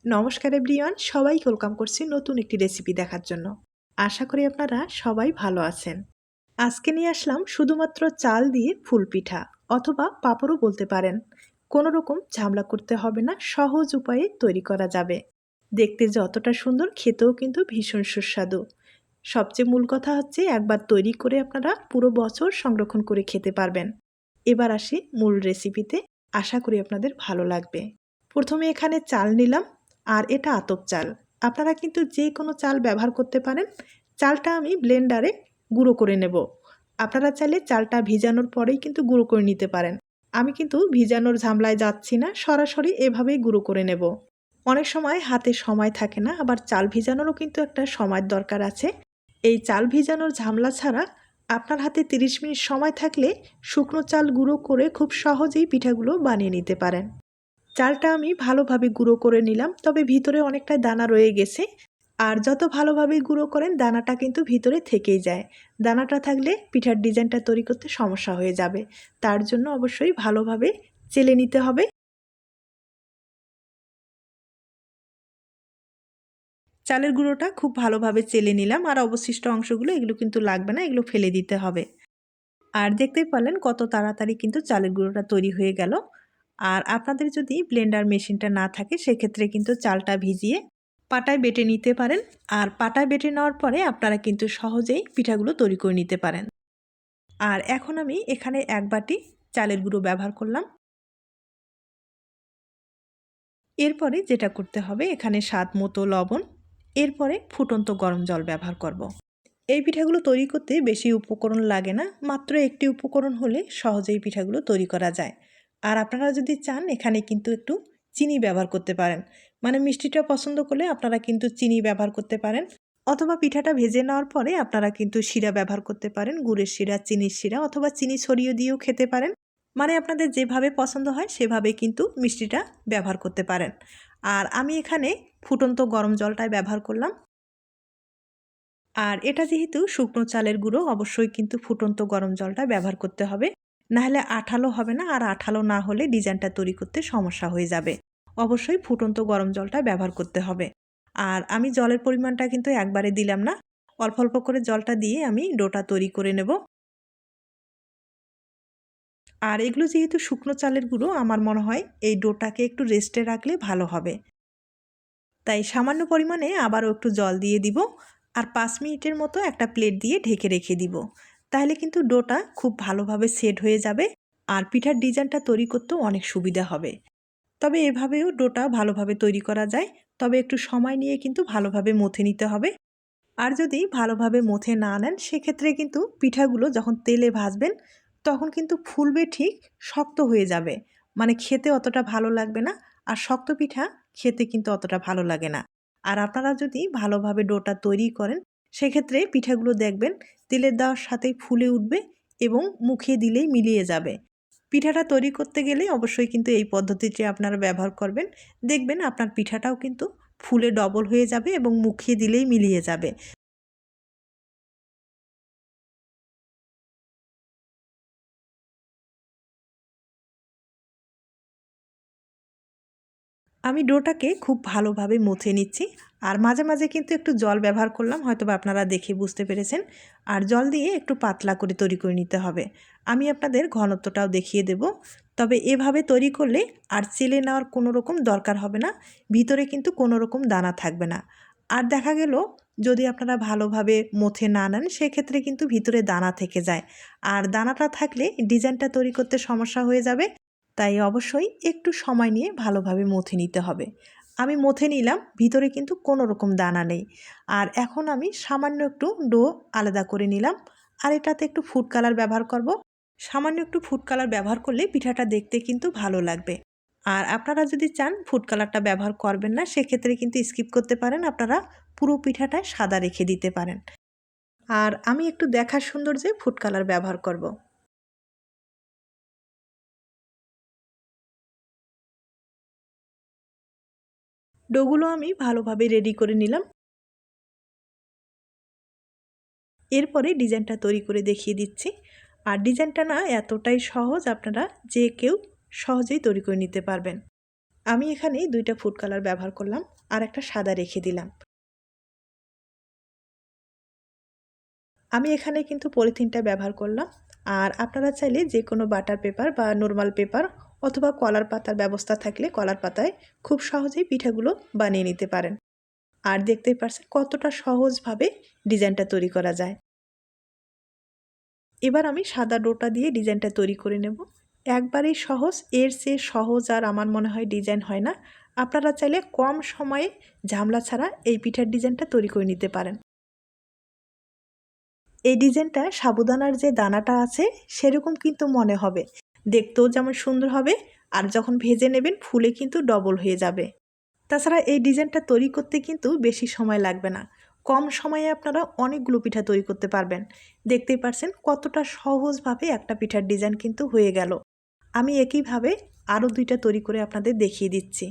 নমস্কার এভরিওয়ান, সবাইকে ওয়েলকাম করছি নতুন একটি রেসিপি দেখার জন্য। আশা করি আপনারা সবাই ভালো আছেন। আজকে নিয়ে আসলাম শুধুমাত্র চাল দিয়ে ফুল পিঠা অথবা পাঁপড়ও বলতে পারেন। কোনো রকম ঝামেলা করতে হবে না, সহজ উপায়ে তৈরি করা যাবে। দেখতে যতটা সুন্দর, খেতেও কিন্তু ভীষণ সুস্বাদু। সবচেয়ে মূল কথা হচ্ছে একবার তৈরি করে আপনারা পুরো বছর সংরক্ষণ করে খেতে পারবেন। এবার আসি মূল রেসিপিতে, আশা করি আপনাদের ভালো লাগবে। প্রথমে এখানে চাল নিলাম, আর এটা আতপ চাল। আপনারা কিন্তু যে কোনো চাল ব্যবহার করতে পারেন। চালটা আমি ব্লেন্ডারে গুঁড়ো করে নেব। আপনারা চাইলে চালটা ভিজানোর পরেই কিন্তু গুঁড়ো করে নিতে পারেন। আমি কিন্তু ভিজানোর ঝামেলায় যাচ্ছি না, সরাসরি এভাবেই গুঁড়ো করে নেব। অনেক সময় হাতে সময় থাকে না, আবার চাল ভিজানোরও কিন্তু একটা সময়ের দরকার আছে। এই চাল ভিজানোর ঝামেলা ছাড়া আপনার হাতে 30 মিনিট সময় থাকলে শুকনো চাল গুঁড়ো করে খুব সহজেই পিঠাগুলো বানিয়ে নিতে পারেন। চালটা আমি ভালোভাবে গুঁড়ো করে নিলাম, তবে ভিতরে অনেকটা দানা রয়ে গেছে। আর যত ভালোভাবে গুঁড়ো করেন দানাটা কিন্তু ভিতরে থেকেই যায়। দানাটা থাকলে পিঠার ডিজাইনটা তৈরি করতে সমস্যা হয়ে যাবে। তার জন্য অবশ্যই ভালোভাবে চেলে নিতে হবে। চালের গুঁড়োটা খুব ভালোভাবে চেলে নিলাম, আর অবশিষ্ট অংশগুলো এগুলো কিন্তু লাগবে না, এগুলো ফেলে দিতে হবে। আর দেখতেই পারলেন কত তাড়াতাড়ি কিন্তু চালের গুঁড়োটা তৈরি হয়ে গেল। আর আপনাদের যদি ব্লেন্ডার মেশিনটা না থাকে, সেক্ষেত্রে কিন্তু চালটা ভিজিয়ে পাটায় বেটে নিতে পারেন। আর পাটায় বেটে নেওয়ার পরে আপনারা কিন্তু সহজেই পিঠাগুলো তৈরি করে নিতে পারেন। আর এখন আমি এখানে 1 বাটি চালের গুঁড়ো ব্যবহার করলাম। এরপরে যেটা করতে হবে, এখানে স্বাদ মতো লবণ, এরপরে ফুটন্ত গরম জল ব্যবহার করব। এই পিঠাগুলো তৈরি করতে বেশি উপকরণ লাগে না, মাত্র একটি উপকরণ হলে সহজেই পিঠাগুলো তৈরি করা যায়। আর আপনারা যদি চান এখানে কিন্তু একটু চিনি ব্যবহার করতে পারেন। মানে মিষ্টিটা পছন্দ করলে আপনারা কিন্তু চিনি ব্যবহার করতে পারেন। অথবা পিঠাটা ভেজে নেওয়ার পরে আপনারা কিন্তু শিরা ব্যবহার করতে পারেন, গুড়ের শিরা, চিনির শিরা, অথবা চিনি ছড়িয়ে দিয়েও খেতে পারেন। মানে আপনাদের যেভাবে পছন্দ হয় সেভাবে কিন্তু মিষ্টিটা ব্যবহার করতে পারেন। আর আমি এখানে ফুটন্ত গরম জলটাই ব্যবহার করলাম। আর এটা যেহেতু শুকনো চালের গুঁড়ো, অবশ্যই কিন্তু ফুটন্ত গরম জলটা ব্যবহার করতে হবে। নাহলে আঠালো হবে না, আর আঠালো না হলে ডিজাইনটা তৈরি করতে সমস্যা হয়ে যাবে। অবশ্যই ফুটন্ত গরম জলটা ব্যবহার করতে হবে। আর আমি জলের পরিমাণটা কিন্তু একবারে দিলাম না, অল্প অল্প করে জলটা দিয়ে আমি ডোটা তৈরি করে নেব। আর এগুলো যেহেতু শুকনো চালের গুঁড়ো, আমার মনে হয় এই ডোটাকে একটু রেস্টে রাখলে ভালো হবে। তাই সামান্য পরিমাণে আবারও একটু জল দিয়ে দিব। আর 5 মিনিটের মতো একটা প্লেট দিয়ে ঢেকে রেখে দিব। তাহলে কিন্তু ডোটা খুব ভালোভাবে সেট হয়ে যাবে, আর পিঠার ডিজাইনটা তৈরি করতেও অনেক সুবিধা হবে। তবে এভাবেও ডোটা ভালোভাবে তৈরি করা যায়, তবে একটু সময় নিয়ে কিন্তু ভালোভাবে মথে নিতে হবে। আর যদি ভালোভাবে মথে না নেন, সেক্ষেত্রে কিন্তু পিঠাগুলো যখন তেলে ভাজবেন তখন কিন্তু ফুলবে ঠিক, শক্ত হয়ে যাবে। মানে খেতে অতটা ভালো লাগবে না। আর শক্ত পিঠা খেতে কিন্তু অতটা ভালো লাগে না। আর আপনারা যদি ভালোভাবে ডোটা তৈরি করেন, সেক্ষেত্রে পিঠাগুলো দেখবেন তেলের দেওয়ার সাথেই ফুলে উঠবে এবং মুখে দিলেই মিলিয়ে যাবে। পিঠাটা তৈরি করতে গেলে অবশ্যই কিন্তু এই পদ্ধতিটি আপনারা ব্যবহার করবেন। দেখবেন আপনার পিঠাটাও কিন্তু ফুলে ডবল হয়ে যাবে এবং মুখে দিলেই মিলিয়ে যাবে। আমি ডোটাকে খুব ভালোভাবে মথে নিচ্ছি। আর মাঝে মাঝে কিন্তু একটু জল ব্যবহার করলাম, হয়তোবা আপনারা দেখে বুঝতে পেরেছেন। আর জল দিয়ে একটু পাতলা করে তৈরি করে নিতে হবে। আমি আপনাদের ঘনত্বটাও দেখিয়ে দেব। তবে এভাবে তৈরি করলে আর চেলে নেওয়ার কোনো রকম দরকার হবে না, ভিতরে কিন্তু কোনো রকম দানা থাকবে না। আর দেখা গেল যদি আপনারা ভালোভাবে মথে না নেন, সেক্ষেত্রে কিন্তু ভিতরে দানা থেকে যায়। আর দানাটা থাকলে ডিজাইনটা তৈরি করতে সমস্যা হয়ে যাবে। তাই অবশ্যই একটু সময় নিয়ে ভালোভাবে মথে নিতে হবে। আমি মথে নিলাম, ভিতরে কিন্তু কোনো রকম দানা নেই। আর এখন আমি সামান্য একটু ডো আলাদা করে নিলাম। আর এটাতে একটু ফুড কালার ব্যবহার করব। সামান্য একটু ফুড কালার ব্যবহার করলে পিঠাটা দেখতে কিন্তু ভালো লাগবে। আর আপনারা যদি চান ফুড কালারটা ব্যবহার করবেন না, সেক্ষেত্রে কিন্তু স্কিপ করতে পারেন। আপনারা পুরো পিঠাটায় সাদা রেখে দিতে পারেন। আর আমি একটু দেখার সৌন্দর্যে ফুড কালার ব্যবহার করব। ডোগুলো আমি ভালোভাবে রেডি করে নিলাম। এরপরে ডিজাইনটা তৈরি করে দেখিয়ে দিচ্ছি। আর ডিজাইনটা না এতটাই সহজ, আপনারা যে কেউ সহজেই তৈরি করে নিতে পারবেন। আমি এখানে 2টা ফুড কালার ব্যবহার করলাম আর একটা সাদা রেখে দিলাম। আমি এখানে কিন্তু পলিথিনটা ব্যবহার করলাম। আর আপনারা চাইলে যে কোনো বাটার পেপার বা নরমাল পেপার অথবা কলার পাতার ব্যবস্থা থাকলে কলার পাতায় খুব সহজেই পিঠাগুলো বানিয়ে নিতে পারেন। আর দেখতেই পারছেন কতটা সহজভাবে ডিজাইনটা তৈরি করা যায়। এবার আমি সাদা ডোটা দিয়ে ডিজাইনটা তৈরি করে নেব। একবারেই সহজ, এর চেয়ে সহজ আর আমার মনে হয় ডিজাইন হয় না। আপনারা চাইলে কম সময়ে ঝামেলা ছাড়া এই পিঠার ডিজাইনটা তৈরি করে নিতে পারেন। এই ডিজাইনটা সাবুদানার যে দানাটা আছে সেরকম কিন্তু মনে হবে, দেখতেও যেমন সুন্দর হবে আর যখন ভেজে নেবেন ফুলে কিন্তু ডবল হয়ে যাবে। তাছাড়া এই ডিজাইনটা তৈরি করতে কিন্তু বেশি সময় লাগবে না, কম সময়ে আপনারা অনেকগুলো পিঠা তৈরি করতে পারবেন। দেখতেই পারছেন কতটা সহজভাবে একটা পিঠার ডিজাইন কিন্তু হয়ে গেল। আমি একইভাবে আরও 2টা তৈরি করে আপনাদের দেখিয়ে দিচ্ছি।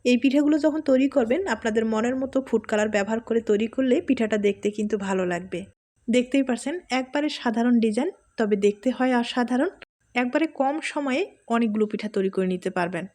এই পিঠাগুলো যখন তৈরি করবেন আপনাদের মনের মতো ফুড কালার ব্যবহার করে তৈরি করলে পিঠাটা দেখতে কিন্তু ভালো লাগবে। দেখতেই পারছেন একবারে সাধারণ ডিজাইন, তবে দেখতে হয় অসাধারণ। একবারে কম সময়ে অনেকগুলো পিঠা তৈরি করে নিতে পারবেন।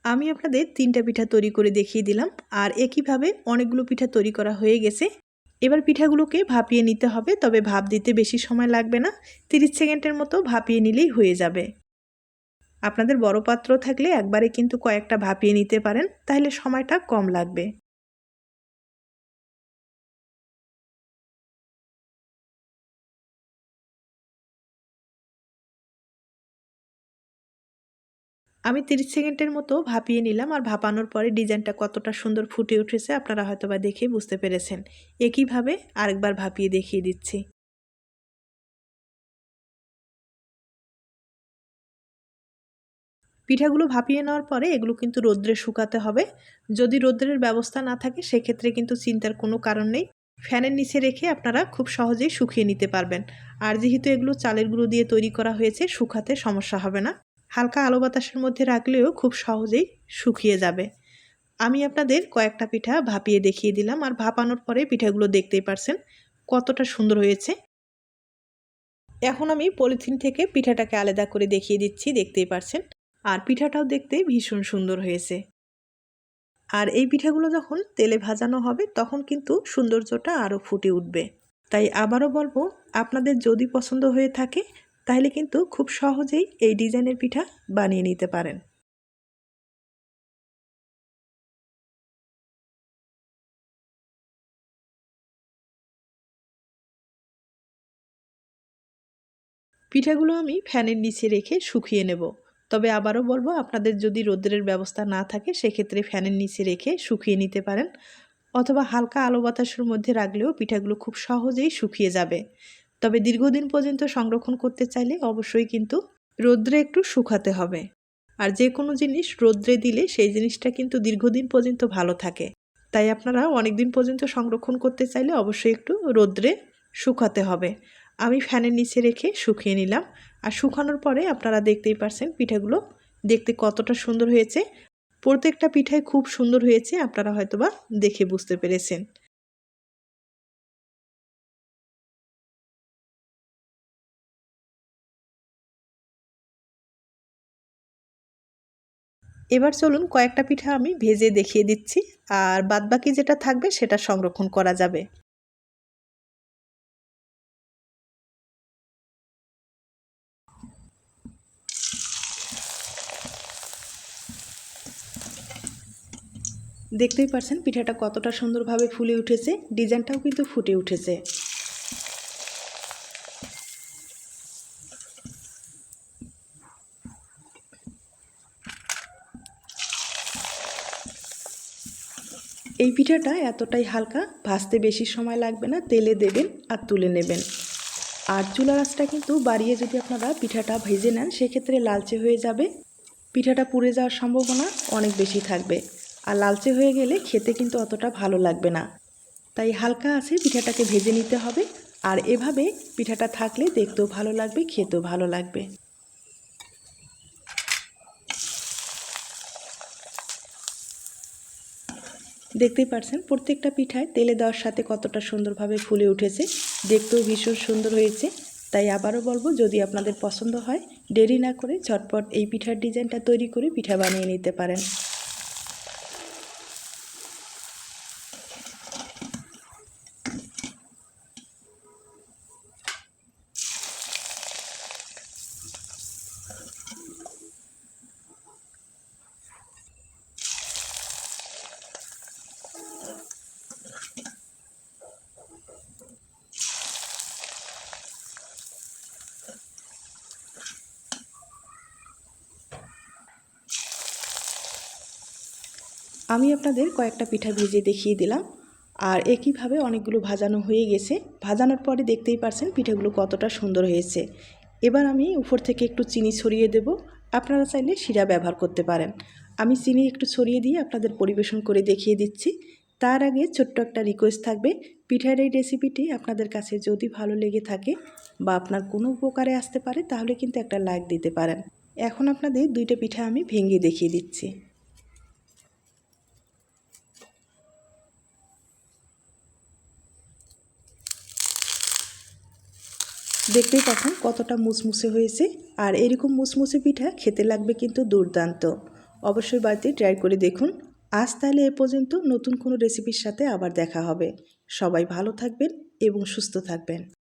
আমি আপনাদের 3টা পিঠা তৈরি করে দেখিয়ে দিলাম আর একইভাবে অনেকগুলো পিঠা তৈরি করা হয়ে গেছে। এবার পিঠাগুলোকে ভাপিয়ে নিতে হবে, তবে ভাপ দিতে বেশি সময় লাগবে না, 30 সেকেন্ডের মতো ভাপিয়ে নিলেই হয়ে যাবে। আপনাদের বড় পাত্র থাকলে একবারে কিন্তু কয়েকটা ভাপিয়ে নিতে পারেন, তাহলে সময়টা কম লাগবে। আমি 30 সেকেন্ডের মতো ভাপিয়ে নিলাম আর ভাপানোর পরে ডিজাইনটা কতটা সুন্দর ফুটে উঠেছে আপনারা হয়তোবা দেখে বুঝতে পেরেছেন। একইভাবে আরেকবার ভাপিয়ে দেখিয়ে দিচ্ছি। পিঠাগুলো ভাপিয়ে নেওয়ার পরে এগুলো কিন্তু রোদ্রে শুকাতে হবে। যদি রোদ্রের ব্যবস্থা না থাকে সেক্ষেত্রে কিন্তু চিন্তার কোনো কারণ নেই, ফ্যানের নিচে রেখে আপনারা খুব সহজেই শুকিয়ে নিতে পারবেন। আর যেহেতু এগুলো চালের গুঁড়ো দিয়ে তৈরি করা হয়েছে শুকাতে সমস্যা হবে না, হালকা আলো বাতাসের মধ্যে রাখলেও খুব সহজেই শুকিয়ে যাবে। আমি আপনাদের কয়েকটা পিঠা ভাপিয়ে দেখিয়ে দিলাম আর ভাপানোর পরে পিঠাগুলো দেখতেই পারছেন কতটা সুন্দর হয়েছে। এখন আমি পলিথিন থেকে পিঠাটাকে আলাদা করে দেখিয়ে দিচ্ছি, দেখতেই পারছেন। আর পিঠাটাও দেখতে ভীষণ সুন্দর হয়েছে। আর এই পিঠাগুলো যখন তেলে ভাজানো হবে তখন কিন্তু সৌন্দর্যটা আরও ফুটে উঠবে। তাই আবারও বলবো, আপনাদের যদি পছন্দ হয়ে থাকে তাহলে কিন্তু খুব সহজেই এই ডিজাইনের পিঠা বানিয়ে নিতে পারেন। পিঠাগুলো আমি ফ্যানের নিচে রেখে শুকিয়ে নেব। তবে আবারও বলবো, আপনাদের যদি রোদ্রের ব্যবস্থা না থাকে সেক্ষেত্রে ফ্যানের নিচে রেখে শুকিয়ে নিতে পারেন, অথবা হালকা আলো বাতাসের মধ্যে রাখলেও পিঠাগুলো খুব সহজেই শুকিয়ে যাবে। তবে দীর্ঘদিন পর্যন্ত সংরক্ষণ করতে চাইলে অবশ্যই কিন্তু রোদ্রে একটু শুকাতে হবে। আর যে কোনো জিনিস রোদ্রে দিলে সেই জিনিসটা কিন্তু দীর্ঘদিন পর্যন্ত ভালো থাকে। তাই আপনারা অনেক দিন পর্যন্ত সংরক্ষণ করতে চাইলে অবশ্যই একটু রোদ্রে শুকাতে হবে। আমি ফ্যানের নিচে রেখে শুকিয়ে নিলাম। আর শুকানোর পরে আপনারা দেখতেই পারছেন পিঠাগুলো দেখতে কতটা সুন্দর হয়েছে। প্রত্যেকটা পিঠাই খুব সুন্দর হয়েছে, আপনারা হয়তোবা দেখে বুঝতে পেরেছেন। এবার চলুন কয়েকটা পিঠা আমি ভেজে দেখিয়ে দিচ্ছি, আর বাদবাকি যেটা থাকবে সেটা সংরক্ষণ করা যাবে। দেখতেই পারছেন পিঠাটা কতটা সুন্দরভাবে ফুলে উঠেছে, ডিজাইনটাও কিন্তু ফুটে উঠেছে। এই পিঠাটা এতটাই হালকা, ভাজতে বেশি সময় লাগবে না, তেলে দেবেন আর তুলে নেবেন। আর চুলার আঁচটা কিন্তু বাড়িয়ে যদি আপনারা পিঠাটা ভেজে নেন সেক্ষেত্রে লালচে হয়ে যাবে, পিঠাটা পুড়ে যাওয়ার সম্ভাবনা অনেক বেশি থাকবে। আর লালচে হয়ে গেলে খেতে কিন্তু অতটা ভালো লাগবে না। তাই হালকা আছে পিঠাটাকে ভেজে নিতে হবে। আর এভাবে পিঠাটা থাকলে দেখতেও ভালো লাগবে, খেতেও ভালো লাগবে। দেখতেই পারছেন প্রত্যেকটা পিঠায় তেলে দেওয়ার সাথে কতটা সুন্দরভাবে ফুলে উঠেছে, দেখতেও ভীষণ সুন্দর হয়েছে। তাই আবারও বলবো, যদি আপনাদের পছন্দ হয় দেরি না করে ঝটপট এই পিঠার ডিজাইনটা তৈরি করে পিঠা বানিয়ে নিতে পারেন। আমি আপনাদের কয়েকটা পিঠা ভেজে দেখিয়ে দিলাম, আর একইভাবে অনেকগুলো ভাজানো হয়ে গেছে। ভাজানোর পরে দেখতেই পারছেন পিঠাগুলো কতটা সুন্দর হয়েছে। এবার আমি উপর থেকে একটু চিনি ছড়িয়ে দেব, আপনারা চাইলে শিরা ব্যবহার করতে পারেন। আমি চিনি একটু ছড়িয়ে দিয়ে আপনাদের পরিবেশন করে দেখিয়ে দিচ্ছি। তার আগে ছোট্ট একটা রিকোয়েস্ট থাকবে, পিঠার এই রেসিপিটি আপনাদের কাছে যদি ভালো লেগে থাকে বা আপনার কোনো উপকারে আসতে পারে তাহলে কিন্তু একটা লাইক দিতে পারেন। এখন আপনাদের দুইটা পিঠা আমি ভেঙে দেখিয়ে দিচ্ছি। দেখতেই পাচ্ছেন কতটা মুচমুচে হয়েছে, আর এরকম মুচমুচে পিঠা খেতে লাগবে কিন্তু দুর্দান্ত। অবশ্যই বাড়িতে ট্রাই করে দেখুন। আজ তাহলে এ পর্যন্ত, নতুন কোনো রেসিপির সাথে আবার দেখা হবে। সবাই ভালো থাকবেন এবং সুস্থ থাকবেন।